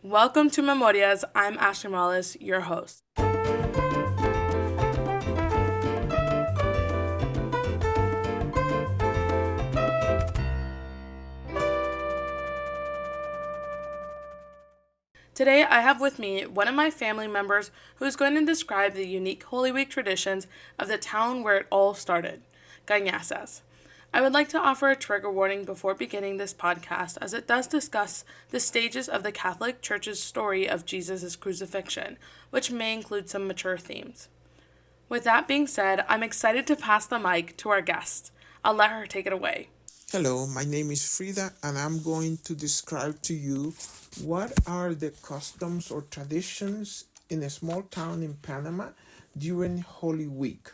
Welcome to Memorias. I'm Ashley Morales, your host. Today, I have with me one of my family members who is going to describe the unique Holy Week traditions of the town where it all started, Cañazas. I would like to offer a trigger warning before beginning this podcast as it does discuss the stages of the Catholic Church's story of Jesus' crucifixion, which may include some mature themes. With that being said, I'm excited to pass the mic to our guest. I'll let her take it away. Hello, my name is Frida, and I'm going to describe to you what are the customs or traditions in a small town in Panama during Holy Week.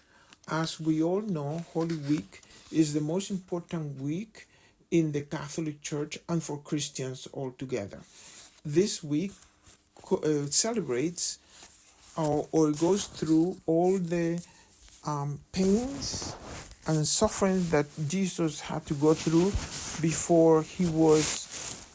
As we all know, Holy Week is the most important week in the Catholic Church and for Christians altogether. This week celebrates or goes through all the pains and suffering that Jesus had to go through before he was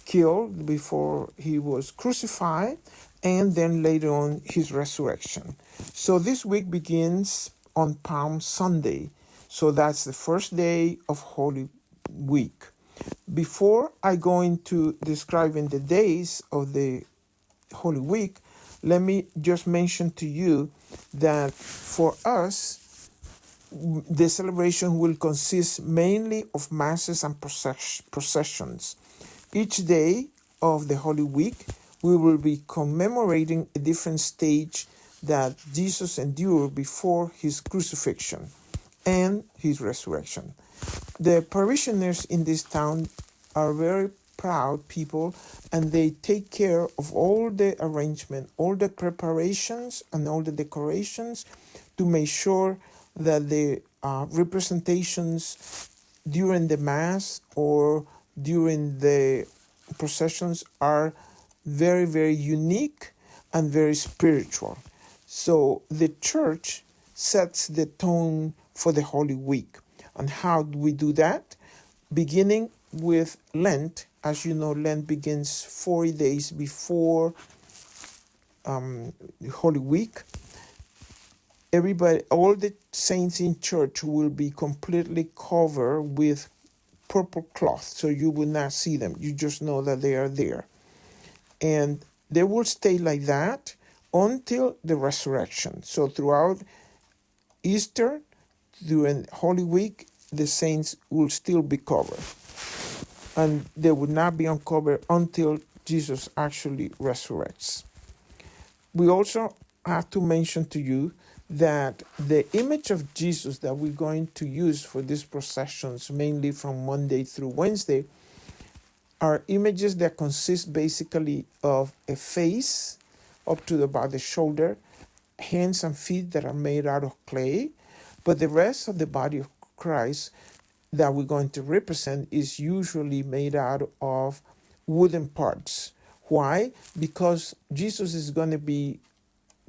killed, before he was crucified, and then later on his resurrection. So this week begins on Palm Sunday. So that's the first day of Holy Week. Before I go into describing the days of the Holy Week, let me just mention to you that for us, the celebration will consist mainly of masses and processions. Each day of the Holy Week, we will be commemorating a different stage that Jesus endured before his crucifixion and his resurrection. The parishioners in this town are very proud people, and they take care of all the arrangement, all the preparations, and all the decorations to make sure that the representations during the Mass or during the processions are very, very unique and very spiritual. So the Church sets the tone for the Holy Week. And how do we do that? Beginning with Lent. As you know, Lent begins 40 days before the Holy Week. Everybody, all the saints in church will be completely covered with purple cloth, so you will not see them. You just know that they are there. And they will stay like that until the resurrection. So throughout Easter, during Holy Week, the saints will still be covered. And they will not be uncovered until Jesus actually resurrects. We also have to mention to you that the image of Jesus that we're going to use for these processions, mainly from Monday through Wednesday, are images that consist basically of a face up to about the shoulder, hands and feet that are made out of clay, but the rest of the body of Christ that we're going to represent is usually made out of wooden parts. Why? Because Jesus is going to be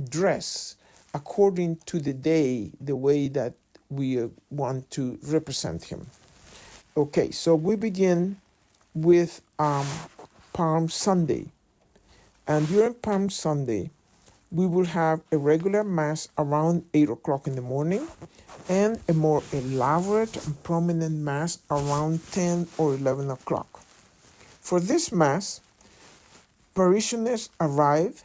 dressed according to the day, the way that we want to represent him. Okay, so we begin with Palm Sunday. And during Palm Sunday, we will have a regular Mass around 8 o'clock in the morning and a more elaborate and prominent Mass around 10 or 11 o'clock. For this Mass, parishioners arrive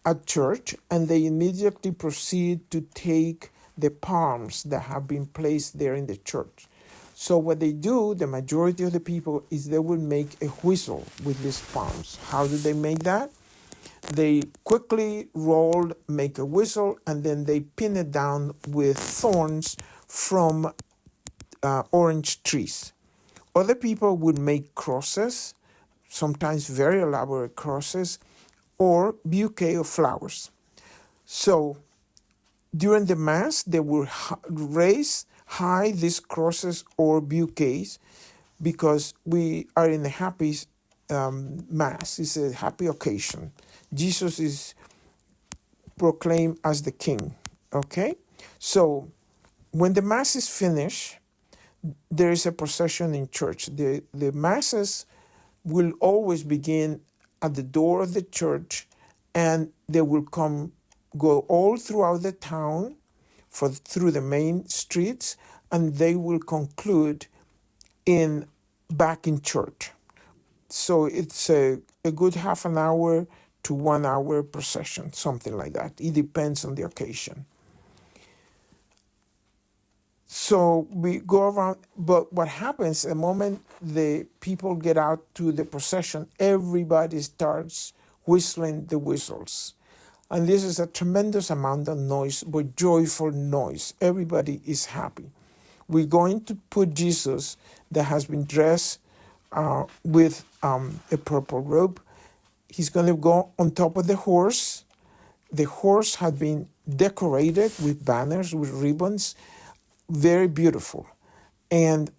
at church and they immediately proceed to take the palms that have been placed there in the church. So what they do, the majority of the people, is they will make a whistle with these palms. How do they make that? They quickly make a whistle, and then they pin it down with thorns from orange trees. Other people would make crosses, sometimes very elaborate crosses, or bouquet of flowers. So during the Mass, they will raise high these crosses or bouquets because we are in a happy Mass. It's a happy occasion. Jesus is proclaimed as the King. Okay? So when the Mass is finished, there is a procession in church. The Masses will always begin at the door of the church, and they will go all throughout the town through the main streets, and they will conclude back in church. So it's a good half an hour to 1 hour procession, something like that. It depends on the occasion. So we go around, but what happens the moment the people get out to the procession, everybody starts whistling the whistles. And this is a tremendous amount of noise, but joyful noise. Everybody is happy. We're going to put Jesus that has been dressed with a purple robe. He's going to go on top of the horse. The horse had been decorated with banners, with ribbons, very beautiful. And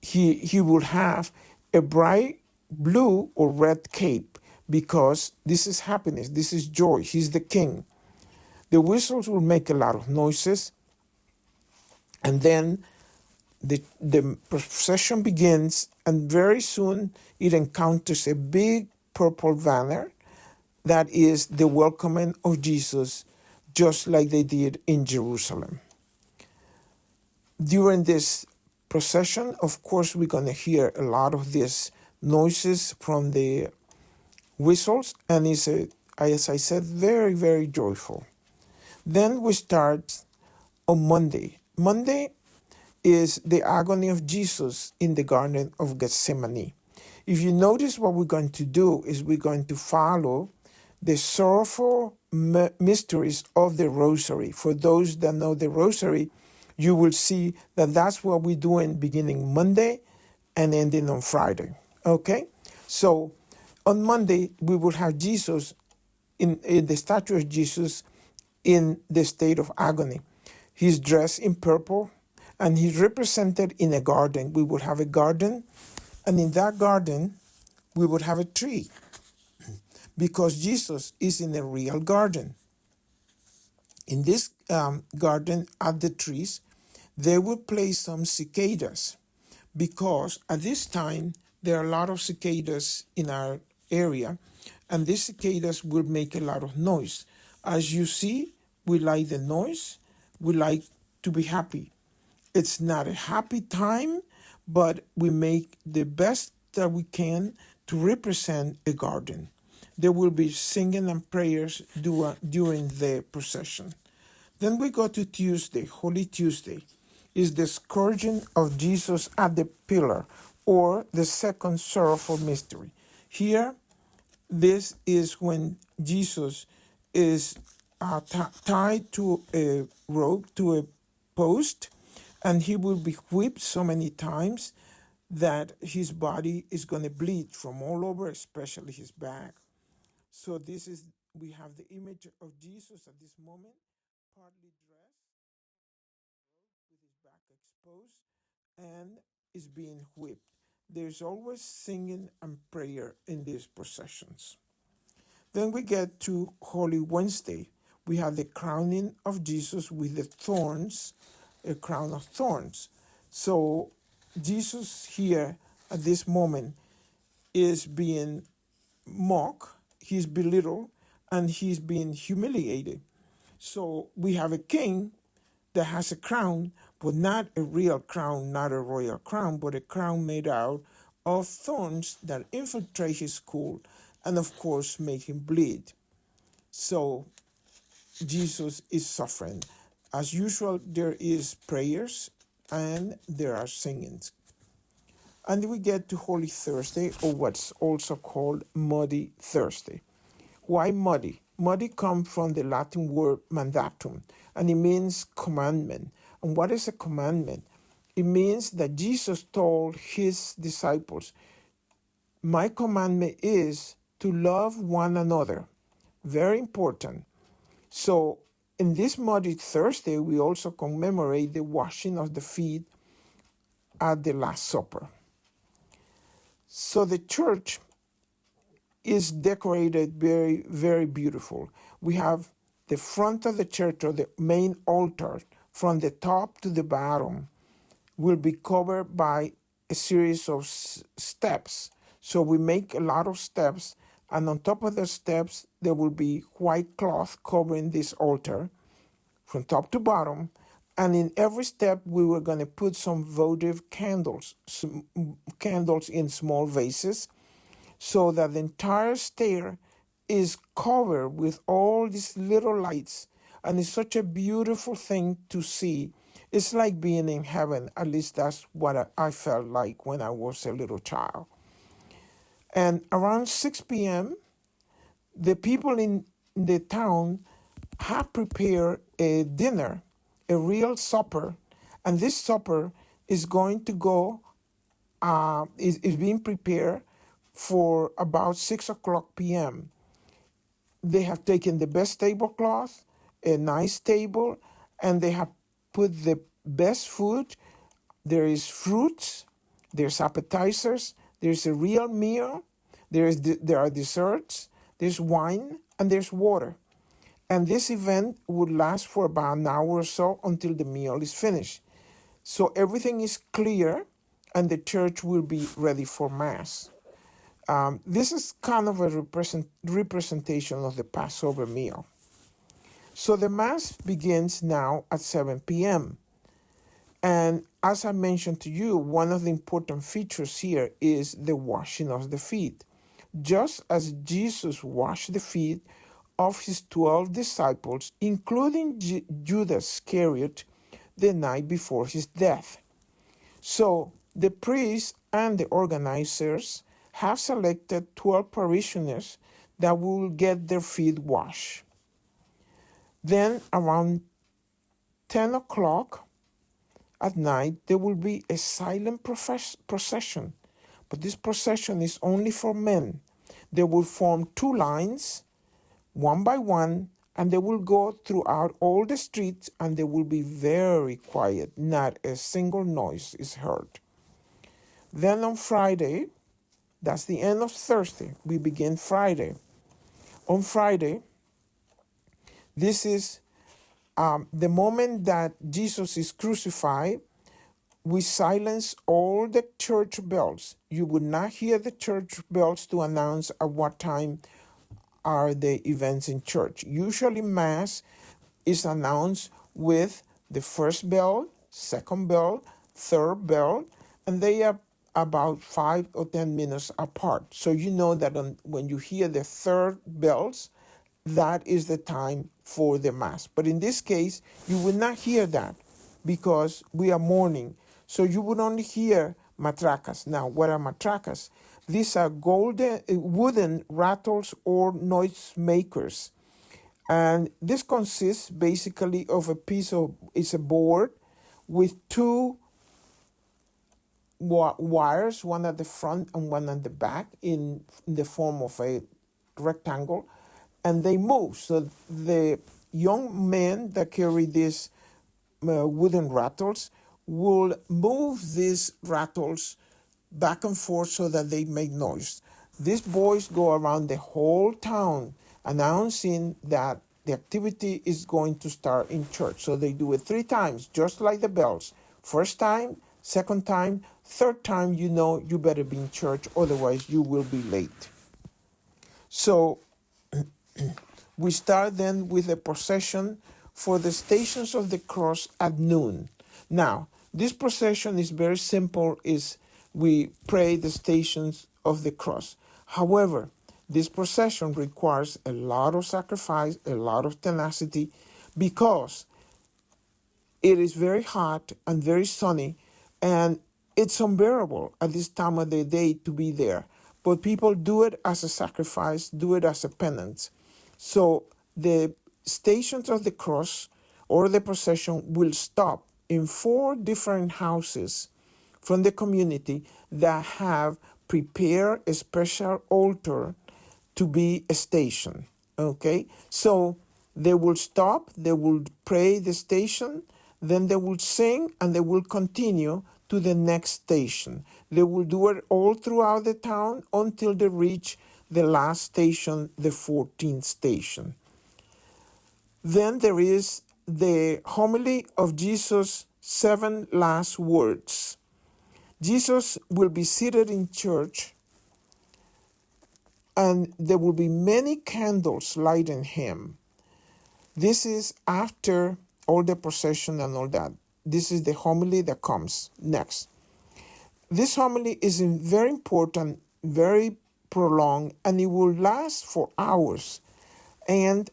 he will have a bright blue or red cape, because this is happiness, this is joy. He's the king. The whistles will make a lot of noises, and then the procession begins, and very soon it encounters a big purple banner that is the welcoming of Jesus, just like they did in Jerusalem. During this procession, of course, we're going to hear a lot of these noises from the whistles, and it's, as I said, very, very joyful. Then we start on Monday. Monday is the agony of Jesus in the Garden of Gethsemane. If you notice, what we're going to do is we're going to follow the sorrowful mysteries of the Rosary. For those that know the Rosary, you will see that that's what we're doing beginning Monday and ending on Friday. Okay? So on Monday, we will have Jesus in the statue of Jesus in the state of agony. He's dressed in purple, and he's represented in a garden. We will have a garden, and in that garden, we will have a tree, because Jesus is in a real garden. In this garden, at the trees, they will place some cicadas, because at this time, there are a lot of cicadas in our area, and these cicadas will make a lot of noise. As you see, we like the noise. We like to be happy. It's not a happy time, but we make the best that we can to represent a garden. There will be singing and prayers during the procession. Then we go to Tuesday. Holy Tuesday is the scourging of Jesus at the pillar, or the second sorrowful mystery. Here, this is when Jesus is tied to a rope, to a post, and he will be whipped so many times that his body is going to bleed from all over, especially his back. So we have the image of Jesus at this moment, partly dressed, with his back exposed, and is being whipped. There's always singing and prayer in these processions. Then we get to Holy Wednesday. We have the crowning of Jesus with the thorns, a crown of thorns. So Jesus here at this moment is being mocked, he's belittled, and he's being humiliated. So we have a king that has a crown, but not a real crown, not a royal crown, but a crown made out of thorns that infiltrate his skull and, of course, make him bleed. So Jesus is suffering. As usual, there is prayers and there are singings. And we get to Holy Thursday, or what's also called Muddy Thursday. Why muddy? Muddy comes from the Latin word mandatum, and it means commandment. And what is a commandment? It means that Jesus told his disciples, my commandment is to love one another. Very important. So in this Muddy Thursday, we also commemorate the washing of the feet at the Last Supper. So the church is decorated very, very beautiful. We have the front of the church, or the main altar, from the top to the bottom, will be covered by a series of steps. So we make a lot of steps, And on top of the steps, there will be white cloth covering this altar from top to bottom. And in every step, we were going to put some votive candles, some candles in small vases, so that the entire stair is covered with all these little lights. And it's such a beautiful thing to see. It's like being in heaven. At least that's what I felt like when I was a little child. And around 6 p.m., the people in the town have prepared a dinner, a real supper. And this supper is going to go, is being prepared for about 6 o'clock p.m. They have taken the best tablecloth, a nice table, and they have put the best food. There is fruits, there's appetizers, there's a real meal, there are desserts, there's wine, and there's water. And this event would last for about an hour or so until the meal is finished. So everything is clear, and the church will be ready for Mass. This is kind of a representation of the Passover meal. So the Mass begins now at 7 p.m. And as I mentioned to you, one of the important features here is the washing of the feet. Just as Jesus washed the feet of his 12 disciples, including Judas Iscariot, the night before his death. So the priests and the organizers have selected 12 parishioners that will get their feet washed. Then around 10 o'clock at night, there will be a silent procession. But this procession is only for men. They will form two lines, one by one, and they will go throughout all the streets, and they will be very quiet. Not a single noise is heard. Then on Friday, that's the end of Thursday, we begin Friday. On Friday, this is the moment that Jesus is crucified. We silence all the church bells. You would not hear the church bells to announce at what time are the events in church. Usually Mass is announced with the first bell, second bell, third bell, and they are about 5 or 10 minutes apart. So you know that when you hear the third bells, that is the time for the Mass. But in this case, you will not hear that because we are mourning. So you would only hear matracas. Now, what are matracas? These are wooden rattles or noise makers. And this consists basically of it's a board with two wires, one at the front and one at the back in the form of a rectangle, and they move. So the young men that carry these wooden rattles will move these rattles back and forth so that they make noise. These boys go around the whole town announcing that the activity is going to start in church. So they do it 3 times, just like the bells. First time, second time, third time, you know you better be in church, otherwise you will be late. So we start then with a procession for the Stations of the Cross at noon. Now, this procession is very simple, is we pray the Stations of the Cross. However, this procession requires a lot of sacrifice, a lot of tenacity, because it is very hot and very sunny, and it's unbearable at this time of the day to be there. But people do it as a sacrifice, do it as a penance. So the Stations of the Cross or the procession will stop in 4 different houses from the community that have prepared a special altar to be a station. Okay? So they will stop, they will pray the station, then they will sing, and they will continue to the next station. They will do it all throughout the town until they reach the last station, the 14th station. Then there is the homily of Jesus' 7 last words. Jesus will be seated in church and there will be many candles lighting him. This is after all the procession and all that. This is the homily that comes next. This homily is very important, very prolonged, and it will last for hours. And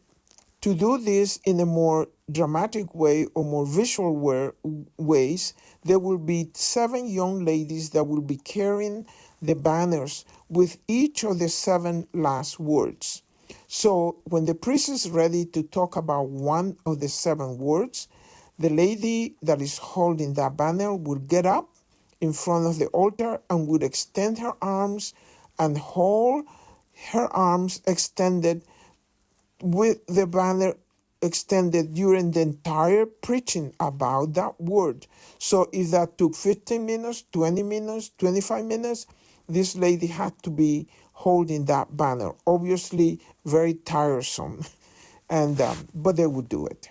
to do this in a more dramatic way or more visual ways, there will be 7 young ladies that will be carrying the banners with each of the 7 last words. So when the priest is ready to talk about one of the 7 words, the lady that is holding that banner will get up in front of the altar and would extend her arms and hold her arms extended with the banner extended during the entire preaching about that word. So if that took 15 minutes, 20 minutes, 25 minutes, this lady had to be holding that banner. Obviously, very tiresome, but they would do it.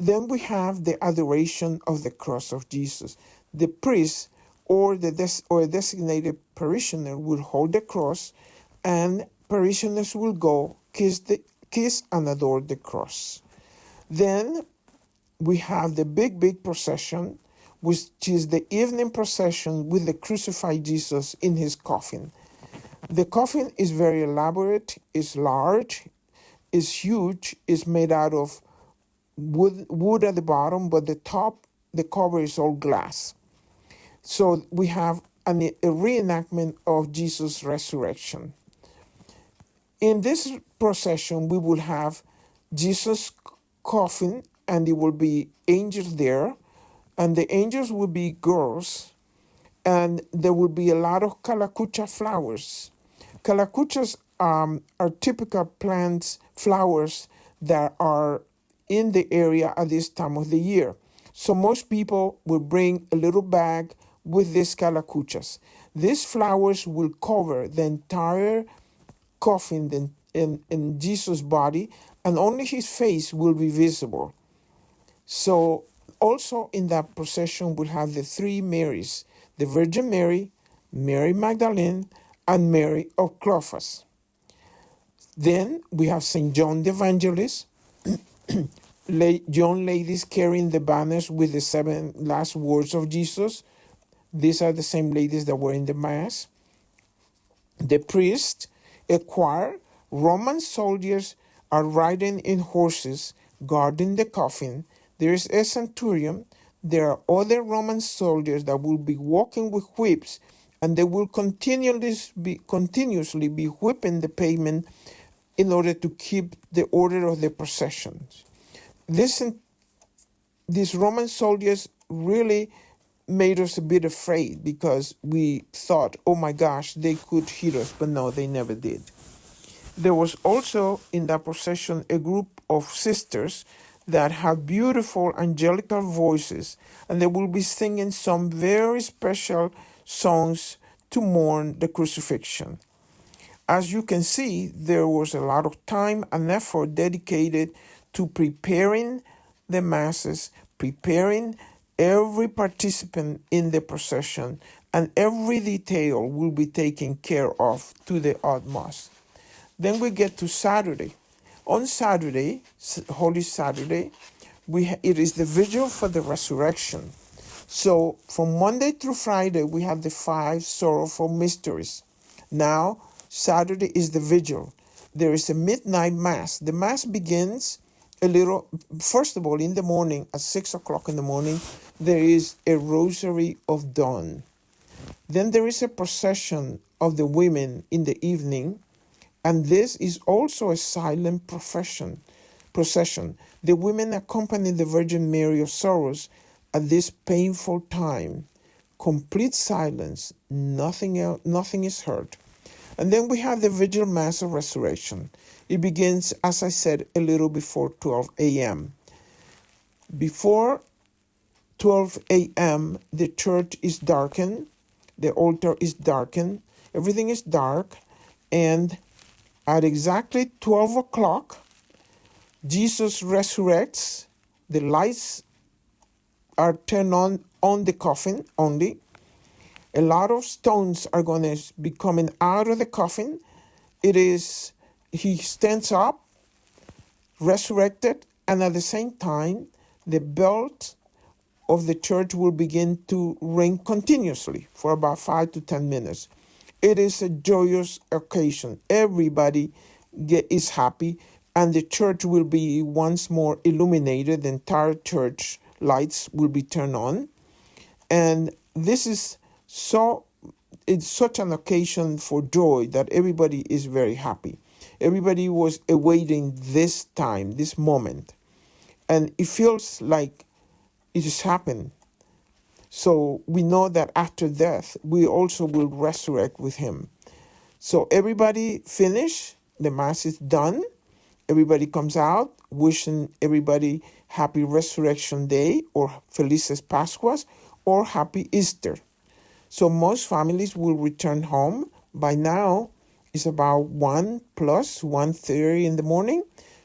Then we have the adoration of the cross of Jesus. The priest or a designated parishioner will hold the cross, and parishioners will go kiss and adore the cross. Then we have the big procession, which is the evening procession with the crucified Jesus in his coffin. The coffin is very elaborate, is large, is huge, is made out of wood at the bottom, but the top, the cover is all glass. So we have a reenactment of Jesus' resurrection. In this procession, we will have Jesus' coffin, and there will be angels there, and the angels will be girls, and there will be a lot of calacucha flowers. Calacuchas are typical plants, flowers that are in the area at this time of the year. So most people will bring a little bag with these calacuchas. These flowers will cover the entire coffin in Jesus' body, and only his face will be visible. So also in that procession we'll have the 3 Marys, the Virgin Mary, Mary Magdalene, and Mary of Clophas. Then we have St. John the Evangelist, young ladies carrying the banners with the 7 last words of Jesus. These are the same ladies that were in the Mass. The priest, a choir, Roman soldiers are riding in horses, guarding the coffin. There is a centurion. There are other Roman soldiers that will be walking with whips, and they will continuously be whipping the pavement in order to keep the order of the processions. These Roman soldiers really made us a bit afraid, because we thought, oh my gosh, they could hit us, but no, they never did. There was also in that procession a group of sisters that have beautiful angelical voices, and they will be singing some very special songs to mourn the crucifixion. As you can see, there was a lot of time and effort dedicated to preparing the masses, preparing every participant in the procession, and every detail will be taken care of to the utmost. Then we get to Saturday. On Saturday, Holy Saturday, it is the vigil for the resurrection. So from Monday through Friday, we have the 5 sorrowful mysteries. Now, Saturday is the vigil. There is a midnight mass. The mass begins first of all, in the morning, at 6 o'clock in the morning, there is a rosary of dawn. Then there is a procession of the women in the evening, and this is also a silent procession. The women accompany the Virgin Mary of Sorrows at this painful time. Complete silence, nothing is heard. And then we have the Vigil Mass of Resurrection. It begins, as I said, a little before 12 a.m. Before 12 a.m., the church is darkened, the altar is darkened, everything is dark, and at exactly 12 o'clock, Jesus resurrects. The lights are turned on the coffin only. A lot of stones are going to be coming out of the coffin, It is, he stands up, resurrected, and at the same time, the belt of the church will begin to ring continuously for about 5 to 10 minutes. It is a joyous occasion. Everybody is happy, and the church will be once more illuminated. The entire church lights will be turned on. And this is it's such an occasion for joy that everybody is very happy. Everybody was awaiting this time, this moment. And it feels like it has happened. So we know that after death, we also will resurrect with him. So everybody finish, the mass is done. Everybody comes out wishing everybody happy Resurrection Day or Felices Pascuas or happy Easter. So most families will return home. By now, it's about 1:30 in the morning.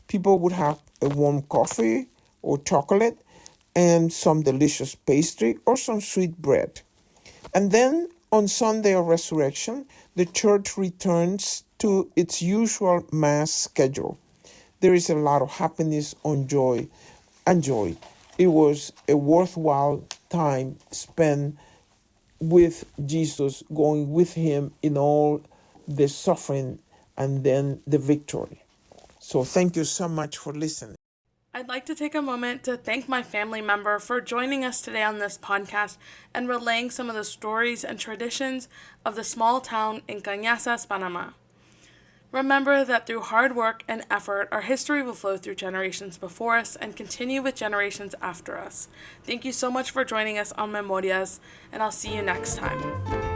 People would have a warm coffee or chocolate and some delicious pastry or some sweet bread. And then on Sunday of Resurrection, the church returns to its usual mass schedule. There is a lot of happiness and joy. It was a worthwhile time spent with Jesus, going with him in all the suffering and then the victory. So thank you so much for listening. I'd like to take a moment to thank my family member for joining us today on this podcast and relaying some of the stories and traditions of the small town in Cañazas, Panama. Remember that through hard work and effort, our history will flow through generations before us and continue with generations after us. Thank you so much for joining us on Memorias, and I'll see you next time.